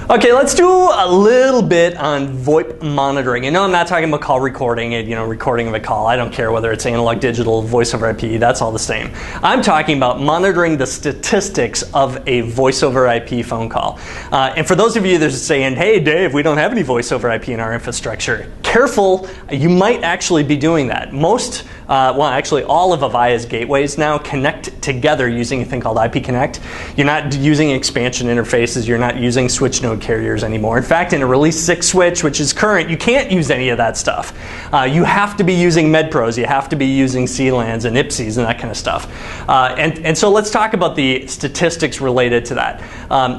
Okay, let's do a little bit on VoIP monitoring. And no, I'm not talking about call recording and recording of a call. I don't care whether it's analog, digital, voice over IP, that's all the same. I'm talking about monitoring the statistics of a voice over IP phone call. And for those of you that are saying, hey Dave, we don't have any voice over IP in our infrastructure, careful, you might actually be doing that. Most, well actually all of Avaya's gateways now connect together using a thing called IP Connect. You're not using expansion interfaces, you're not using switch node carriers anymore. In fact, in a release 6 switch, which is current, you can't use any of that stuff. You have to be using MedPros, you have to be using CLANs and IPSIs and that kind of stuff. And so let's talk about the statistics related to that.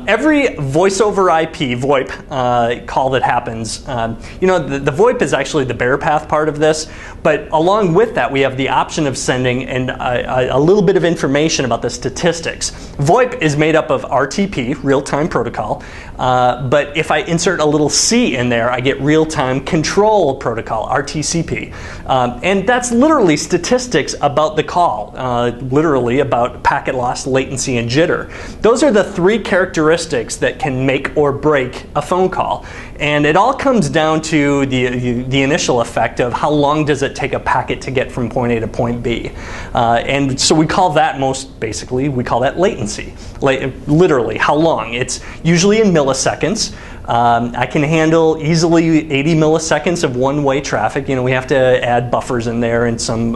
Every voice over IP, VoIP call that happens, the VoIP is actually the bear path part of this, but along with that we have the option of sending a little bit of information about the statistics. VoIP is made up of RTP, real-time protocol, but if I insert a little C in there, I get real-time control protocol, RTCP. And that's literally statistics about the call, literally about packet loss, latency, and jitter. Those are the 3 characteristics that can make or break a phone call. And it all comes down to the initial effect of how long does it take a packet to get from point A to point B. And so we call that we call that latency. Literally, how long? It's usually in milliseconds. I can handle easily 80 milliseconds of one-way traffic. We have to add buffers in there and some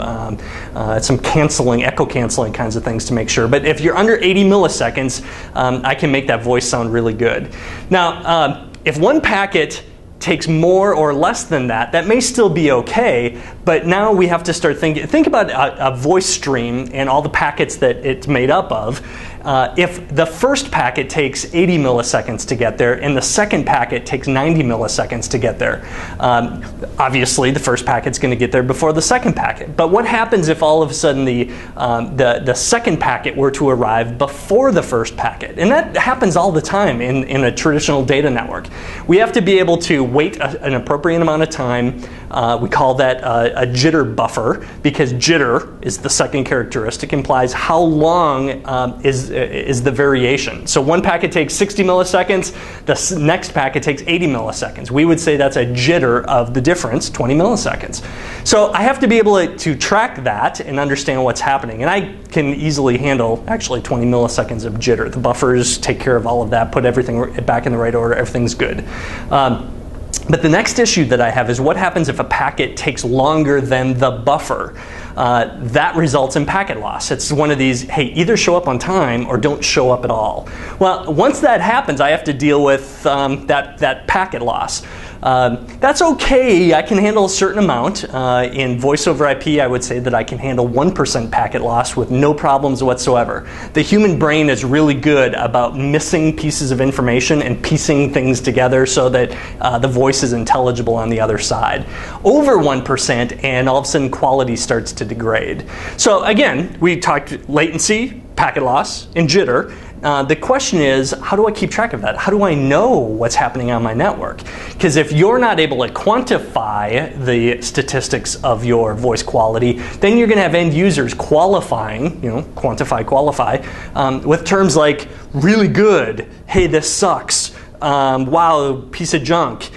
canceling, echo canceling kinds of things to make sure. But if you're under 80 milliseconds, I can make that voice sound really good. Now, if one packet takes more or less than that, that may still be okay, but now we have to start thinking. Think about a voice stream and all the packets that it's made up of. If the first packet takes 80 milliseconds to get there and the second packet takes 90 milliseconds to get there, obviously the first packet's going to get there before the second packet. But what happens if all of a sudden the second packet were to arrive before the first packet? And that happens all the time in a traditional data network. We have to be able to wait an appropriate amount of time. We call that a jitter buffer, because jitter is the second characteristic, implies how long is the variation. So one packet takes 60 milliseconds, the next packet takes 80 milliseconds. We would say that's a jitter of the difference, 20 milliseconds. So I have to be able to track that and understand what's happening. And I can easily handle actually 20 milliseconds of jitter. The buffers take care of all of that, put everything back in the right order, everything's good. But the next issue that I have is what happens if a packet takes longer than the buffer? That results in packet loss. It's one of these, hey, either show up on time or don't show up at all. Well, once that happens, I have to deal with that packet loss. That's okay. I can handle a certain amount. In voice over IP, I would say that I can handle 1% packet loss with no problems whatsoever. The human brain is really good about missing pieces of information and piecing things together so that the voice is intelligible on the other side. Over 1% and all of a sudden quality starts to degrade. So again, we talked latency, packet loss, and jitter. The question is, how do I keep track of that? How do I know what's happening on my network? Because if you're not able to quantify the statistics of your voice quality, then you're going to have end users qualifying, qualify, with terms like really good, hey, this sucks, wow, piece of junk.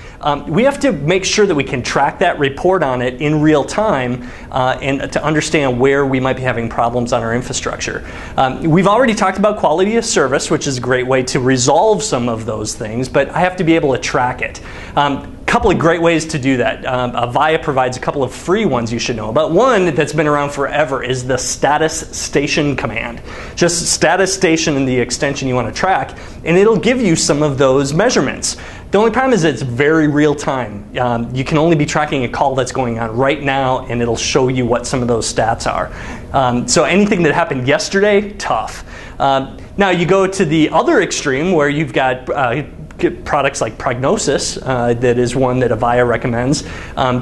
We have to make sure that we can track that, report on it in real time, and to understand where we might be having problems on our infrastructure. We've already talked about quality of service, which is a great way to resolve some of those things, but I have to be able to track it. Couple of great ways to do that. Avaya provides a couple of free ones you should know about. One that's been around forever is the status station command. Just status station in the extension you want to track, and it'll give you some of those measurements. The only problem is it's very real time. You can only be tracking a call that's going on right now, and it'll show you what some of those stats are. So anything that happened yesterday, tough. Now you go to the other extreme where you've got products like Prognosis, that is one that Avaya recommends,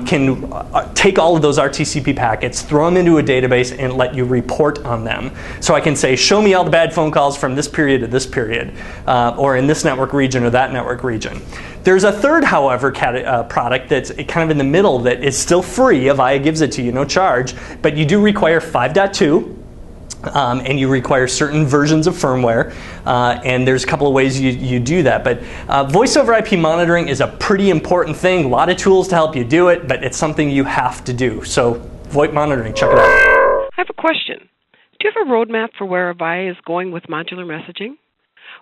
can take all of those RTCP packets, throw them into a database, and let you report on them. So I can say, show me all the bad phone calls from this period to this period, or in this network region or that network region. There's a third, however, product that's kind of in the middle that is still free. Avaya gives it to you, no charge, but you do require 5.2. And you require certain versions of firmware, and there's a couple of ways you do that. But voice over IP monitoring is a pretty important thing. A lot of tools to help you do it, but it's something you have to do. So VoIP monitoring, check it out. I have a question. Do you have a roadmap for where Avaya is going with modular messaging?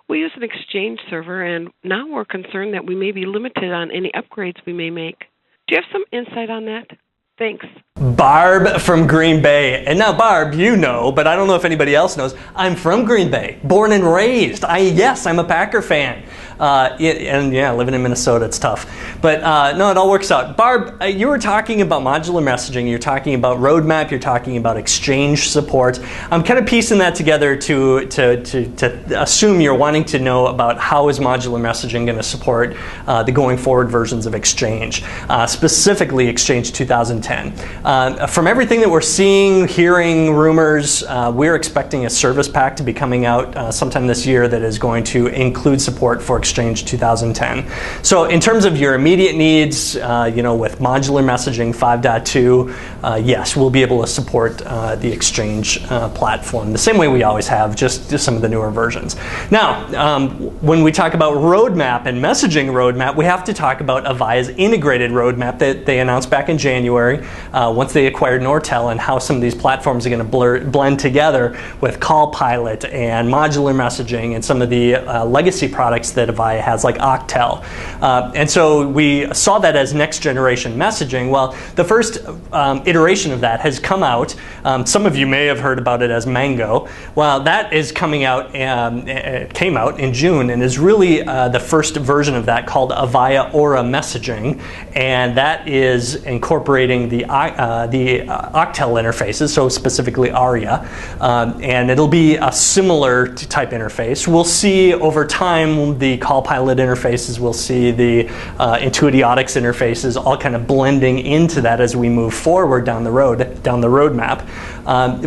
We use an Exchange server, and now we're concerned that we may be limited on any upgrades we may make. Do you have some insight on that? Thanks. Barb from Green Bay. And now, Barb, you know, but I don't know if anybody else knows, I'm from Green Bay, born and raised. Yes, I'm a Packer fan. And yeah, living in Minnesota, it's tough. But no, it all works out. Barb, you were talking about modular messaging. You're talking about roadmap. You're talking about Exchange support. I'm kind of piecing that together to assume you're wanting to know about how is modular messaging going to support the going forward versions of Exchange, specifically Exchange 2010. From everything that we're seeing, hearing, rumors, we're expecting a service pack to be coming out sometime this year that is going to include support for Exchange 2010. So in terms of your immediate needs, with modular messaging 5.2, yes, we'll be able to support the Exchange platform the same way we always have, just some of the newer versions. Now, when we talk about roadmap and messaging roadmap, we have to talk about Avaya's integrated roadmap that they announced back in January once they acquired Nortel, and how some of these platforms are going to blend together with Call Pilot and modular messaging and some of the legacy products that Avaya has, like Octel. And so we saw that as next generation messaging. Well, the first iteration of that has come out. Some of you may have heard about it as Mango. Well, that is coming out, it came out in June, and is really the first version of that, called Avaya Aura Messaging, and that is incorporating the Octel interfaces, so specifically ARIA, and it'll be a similar type interface. We'll see over time the Call Pilot interfaces, we'll see the Intuitiotics interfaces all kind of blending into that as we move forward down the roadmap.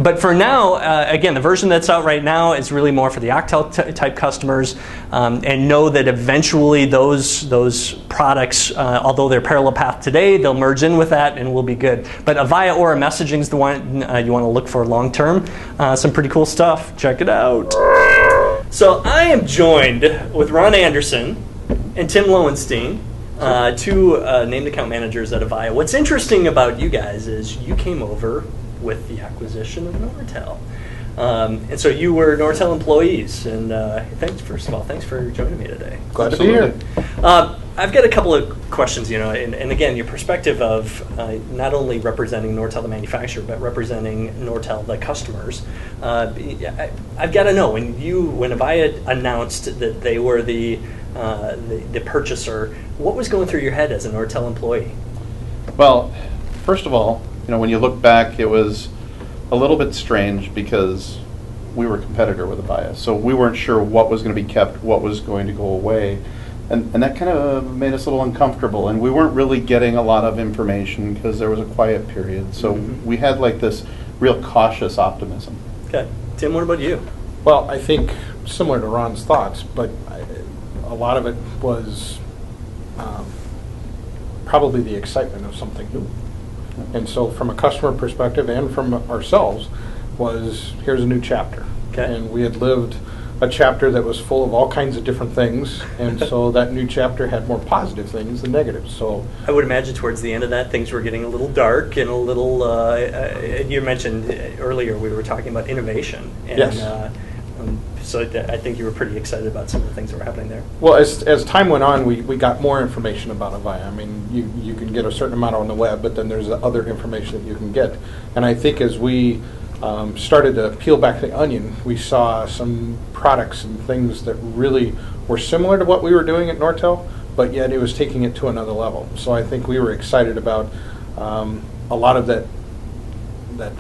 But for now, again, the version that's out right now is really more for the Octel type customers, and know that eventually those products, although they're parallel path today, they'll merge in with that and we'll be good. But Avaya Aura Messaging is the one you want to look for long term. Some pretty cool stuff. Check it out. So I am joined with Ron Anderson and Tim Lowenstein, two named account managers at Avaya. What's interesting about you guys is you came over with the acquisition of Nortel. And so you were Nortel employees. And first of all, thanks for joining me today. Glad to be here. I've got a couple of questions, and again, your perspective of not only representing Nortel the manufacturer, but representing Nortel the customers. I've got to know, when Avaya announced that they were the purchaser, what was going through your head as a Nortel employee? Well, first of all, when you look back, it was a little bit strange because we were a competitor with Avaya, so we weren't sure what was going to be kept, what was going to go away. And that kind of made us a little uncomfortable, and we weren't really getting a lot of information because there was a quiet period. So we had like this real cautious optimism. Okay. Tim, what about you? Well, I think similar to Ron's thoughts, but a lot of it was probably the excitement of something new. And so from a customer perspective and from ourselves was, here's a new chapter. Okay. And we had lived a chapter that was full of all kinds of different things, and so that new chapter had more positive things than negatives. So I would imagine towards the end of that, things were getting a little dark and a little. You mentioned earlier we were talking about innovation, and yes. So I think you were pretty excited about some of the things that were happening there. Well, as time went on, we got more information about Avaya. I mean, you can get a certain amount on the web, but then there's other information that you can get. And I think as we started to peel back the onion, we saw some products and things that really were similar to what we were doing at Nortel, but yet it was taking it to another level. So I think we were excited about a lot of that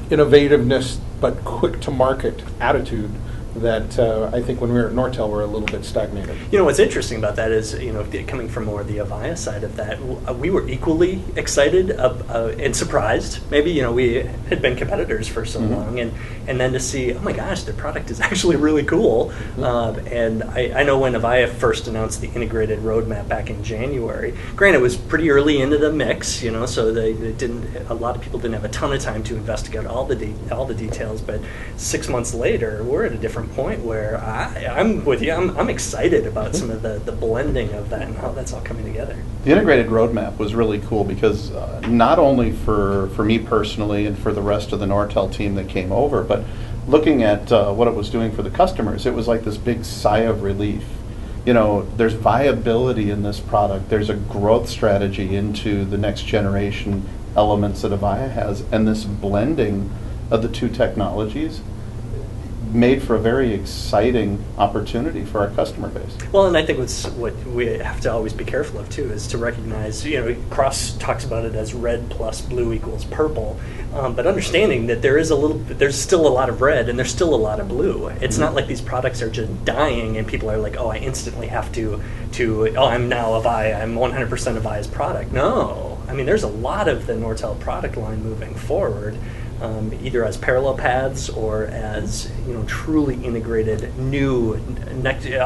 innovativeness, but quick to market attitude that I think when we were at Nortel, we're a little bit stagnated. What's interesting about that is, coming from more the Avaya side of that, we were equally excited and surprised. Maybe, we had been competitors for so long, and then to see, oh my gosh, their product is actually really cool. And I know when Avaya first announced the integrated roadmap back in January, granted, it was pretty early into the mix, so a lot of people didn't have a ton of time to investigate all the details, but 6 months later, we're at a different point where I'm with you. I'm excited about some of the blending of that and how that's all coming together. The integrated roadmap was really cool because not only for me personally and for the rest of the Nortel team that came over, but looking at what it was doing for the customers, it was like this big sigh of relief. There's viability in this product. There's a growth strategy into the next generation elements that Avaya has, and this blending of the two technologies made for a very exciting opportunity for our customer base. Well, and I think what we have to always be careful of too is to recognize, Cross talks about it as red plus blue equals purple, but understanding that there's still a lot of red and there's still a lot of blue. It's not like these products are just dying and people are like, oh, I instantly have to I'm now Avaya, I'm 100% Avaya's product. No, there's a lot of the Nortel product line moving forward. Either as parallel paths or as truly integrated new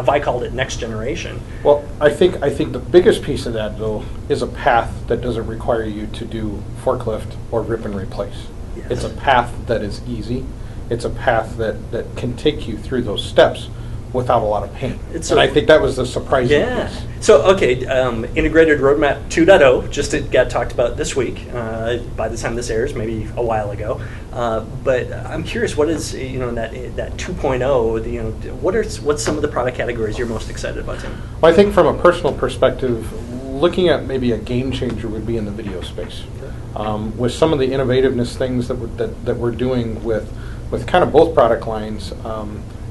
I called it next generation. Well, I think the biggest piece of that though is a path that doesn't require you to do forklift or rip and replace. Yes. It's a path that is easy. It's a path that can take you through those steps without a lot of pain. I think that was the surprising piece. So, integrated roadmap 2.0 just got talked about this week. By the time this airs, maybe a while ago. But I'm curious, what is that 2.0? What's some of the product categories you're most excited about, Tim? Well, I think from a personal perspective, looking at maybe a game changer would be in the video space. With some of the innovativeness things that we're doing with kind of both product lines.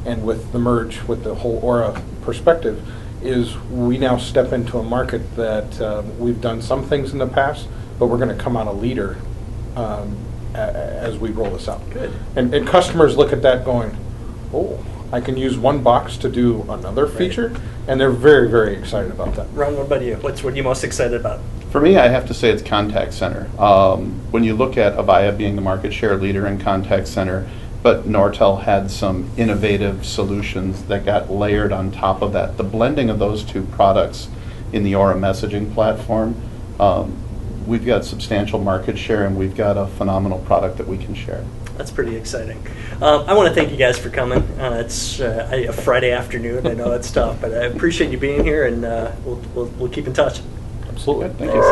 And with the merge, with the whole Aura perspective, is we now step into a market that we've done some things in the past, but we're going to come out a leader as we roll this out. Good. And customers look at that going, oh, I can use one box to do another feature, and they're very, very excited about that. Ron, what about you? What are you most excited about? For me, I have to say it's contact center. When you look at Avaya being the market share leader in contact center, but Nortel had some innovative solutions that got layered on top of that. The blending of those two products in the Aura messaging platform, we've got substantial market share and we've got a phenomenal product that we can share. That's pretty exciting. I want to thank you guys for coming. It's a Friday afternoon. I know it's tough, but I appreciate you being here, and we'll keep in touch. Absolutely. Good. Thank you.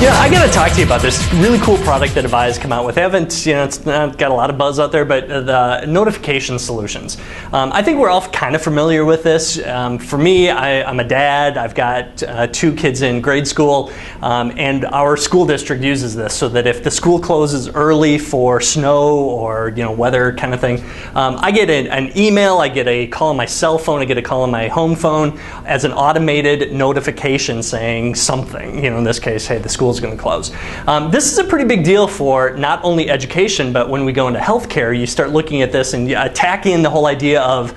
I got to talk to you about this really cool product that Avaya's come out with. They haven't, it's not got a lot of buzz out there, but the notification solutions. I think we're all kind of familiar with this. For me, I'm a dad. I've got 2 kids in grade school, and our school district uses this so that if the school closes early for snow or weather kind of thing, I get an email, I get a call on my cell phone, I get a call on my home phone as an automated notification saying something. In this case, hey, the school's going to close. This is a pretty big deal for not only education, but when we go into healthcare, you start looking at this and attack in the whole idea of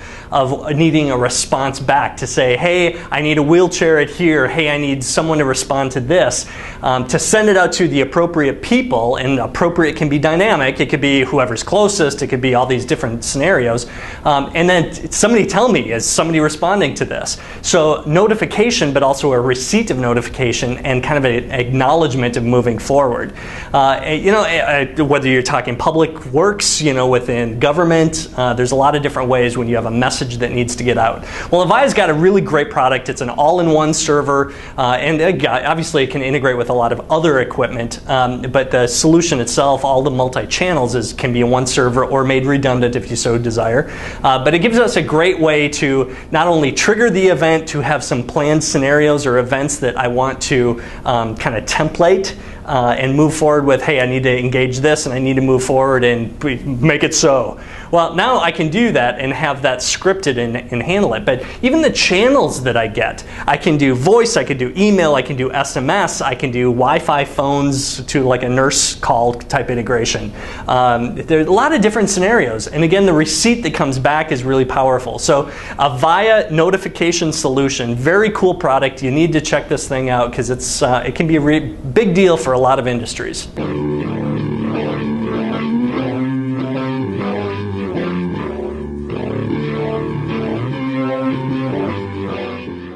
needing a response back to say, hey, I need a wheelchair at here. Hey, I need someone to respond to this. To send it out to the appropriate people, and appropriate can be dynamic. It could be whoever's closest. It could be all these different scenarios. And then somebody tell me, is somebody responding to this? So notification, but also a receipt of notification and kind of an acknowledgement of moving forward. Whether you're talking public works, within government, there's a lot of different ways when you have a message that needs to get out. Well, Avaya's got a really great product. It's an all-in-one server, and obviously it can integrate with a lot of other equipment, but the solution itself, all the multi-channels, can be in one server or made redundant if you so desire. But it gives us a great way to not only trigger the event, to have some planned scenarios or events that I want to kind of template template and move forward with, hey, I need to engage this and I need to move forward and make it so. Well, now I can do that and have that scripted and handle it. But even the channels that I get, I can do voice, I can do email, I can do SMS, I can do Wi-Fi phones to like a nurse call type integration. There's a lot of different scenarios. And again, the receipt that comes back is really powerful. So a Avaya notification solution, very cool product. You need to check this thing out because it can be a big deal for a lot of industries.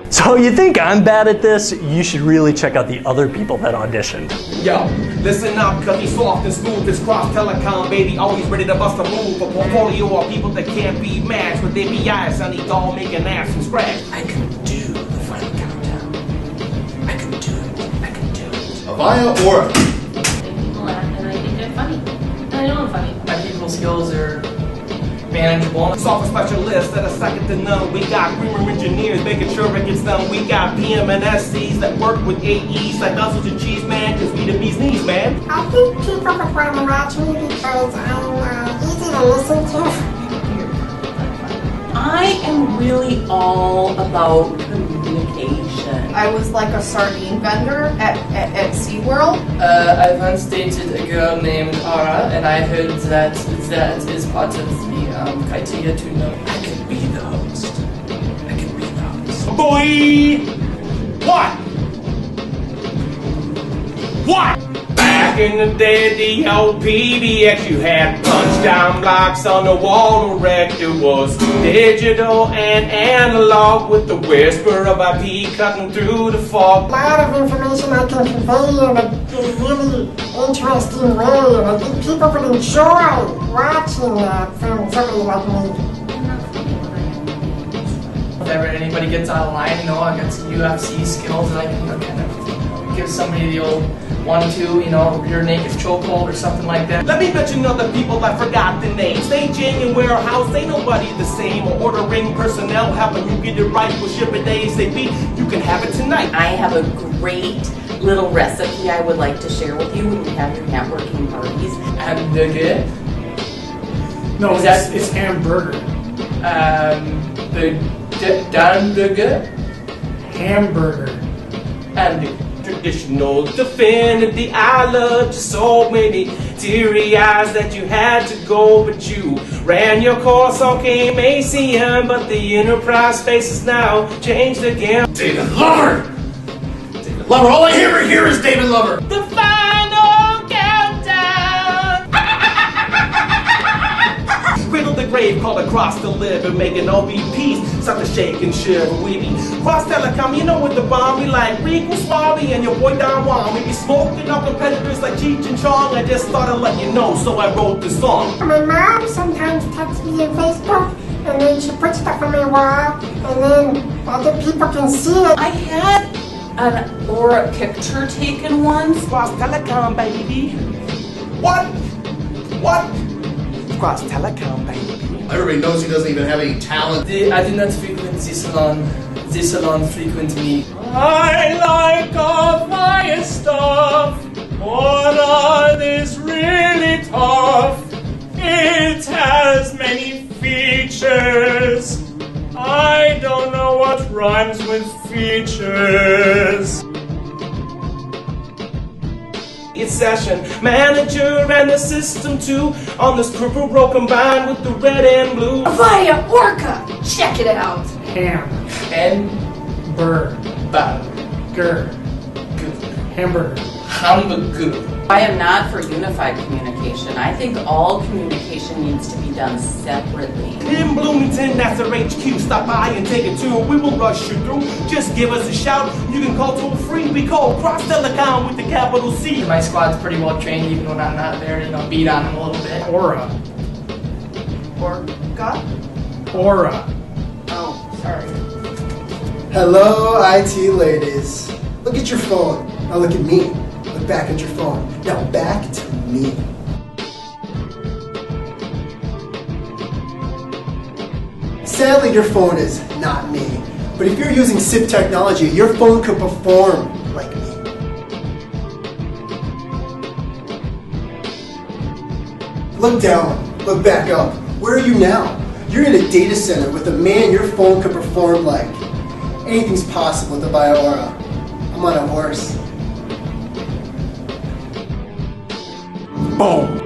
So you think I'm bad at this? You should really check out the other people that auditioned. Yo, listen up, cause he's soft and smooth as cross telecom, baby. Always ready to bust a move. A portfolio of people that can't be matched with APIs. I need all make an ass from scratch. I can do the final countdown. I can do it. I can do it. Avaya Aura. People laugh and I think they're funny. And I know I'm funny. My people skills are manageable. Software specialists that are second to none. We got green room engineers making sure it gets done. We got PM and SCs that work with AEs like sausage and cheese, man, cause we the bee's knees, man. I think people would want to watch me because I'm easy to listen to. I am really all about communication. I was like a sardine vendor at SeaWorld. I once dated a girl named Ara, and I heard that is part of the criteria to know. I can be the host. I can be the host. Boy! What? What? Back in the day, the old PBX, you had punch-down blocks on the wall to wreck. It was digital and analog with the whisper of IP cutting through the fog. A lot of information I can convey in a really interesting way, and I think people would enjoy watching that from somebody like me. If ever anybody gets out of line, I got some UFC skills and I can kind of give somebody the old 1-2, rear naked chokehold or something like that. Let me mention other people I forgot the names. Staging and warehouse, ain't nobody the same. Or ordering personnel, helping you get it right. We'll ship it ASAP. You can have it tonight. I have a great little recipe I would like to share with you when you have your networking parties. Hamburger. No, it's hamburger. Hamburger. Hamburger. Hamburger. Traditional divinity, I loved you so many teary eyes that you had to go, but you ran your course on came ACM, but the enterprise space is now changed again. David Lover! David Lover, all I hear here is David Lover! The final countdown! Riddle the grave, called across the live and making OVPs. Start to shake and shiver, we be cross telecom, with the bomb, we like Rico Swabby and your boy Don Juan. We be smoking our competitors like Cheech and Chong. I just thought I'd let you know, so I wrote this song. My mom sometimes texts me on Facebook, and then she puts stuff on my wall, and then other people can see it. I had an Aura picture taken once. Cross telecom, baby. What? Cross telecom, baby. Everybody knows he doesn't even have any talent. I do not frequent the salon. The salon frequent me. I like all my stuff, but all is really tough. It has many features. I don't know what rhymes with features. It's session manager and the system too. On this purple row combined with the red and blue. Avaya Orca! Check it out! Hamburger. Hamburger. Hamburger. I am not for unified communication. I think all communication needs to be done separately. In Bloomington, that's our HQ. Stop by and take a tour. We will rush you through. Just give us a shout. You can call toll free. We call Cross Telecom with the capital C. My squad's pretty well trained, even when I'm not there. Beat on them a little bit. Aura. Orca? Aura. Oh, sorry. Hello, IT ladies. Look at your phone. Now look at me. Look back at your phone. Now back to me. Sadly, your phone is not me. But if you're using SIP technology, your phone could perform like me. Look down, look back up. Where are you now? You're in a data center with a man your phone could perform like. Anything's possible with the Bio-Aura. I'm on a horse. Boom.